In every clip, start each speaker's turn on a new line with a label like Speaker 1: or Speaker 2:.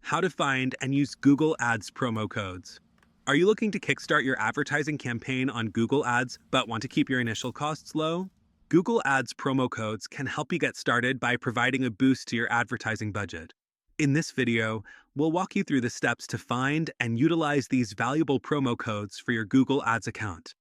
Speaker 1: How to find and use Google Ads promo codes. Are you looking to kickstart your advertising campaign on Google Ads but want to keep your initial costs low? Google Ads promo codes can help you get started by providing a boost to your advertising budget. In this video, we'll walk you through the steps to find and utilize these valuable promo codes for your Google Ads account.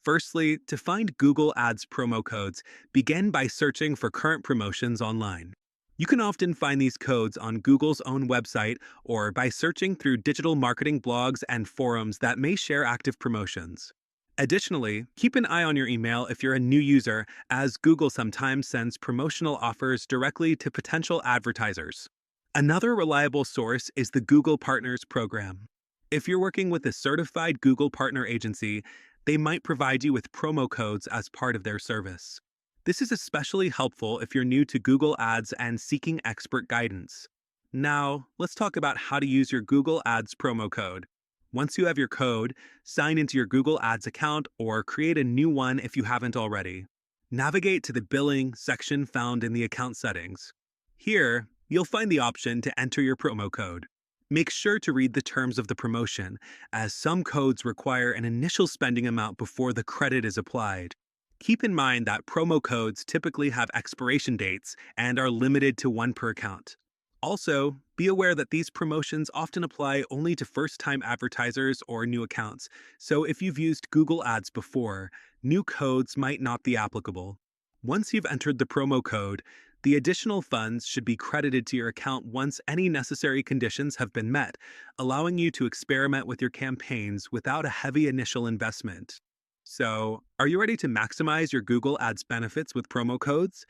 Speaker 1: Firstly, to find Google Ads promo codes, begin by searching for current promotions online. You can often find these codes on Google's own website or by searching through digital marketing blogs and forums that may share active promotions. Additionally, keep an eye on your email if you're a new user, as Google sometimes sends promotional offers directly to potential advertisers. Another reliable source is the Google Partners Program. If you're working with a certified Google Partner agency, they might provide you with promo codes as part of their service. This is especially helpful if you're new to Google Ads and seeking expert guidance. Now, let's talk about how to use your Google Ads promo code. Once you have your code, sign into your Google Ads account or create a new one if you haven't already. Navigate to the Billing section found in the account settings. Here, you'll find the option to enter your promo code. Make sure to read the terms of the promotion, as some codes require an initial spending amount before the credit is applied. Keep in mind that promo codes typically have expiration dates and are limited to one per account. Also, be aware that these promotions often apply only to first-time advertisers or new accounts, so if you've used Google Ads before, new codes might not be applicable. Once you've entered the promo code, the additional funds should be credited to your account once any necessary conditions have been met, allowing you to experiment with your campaigns without a heavy initial investment. So, are you ready to maximize your Google Ads benefits with promo codes?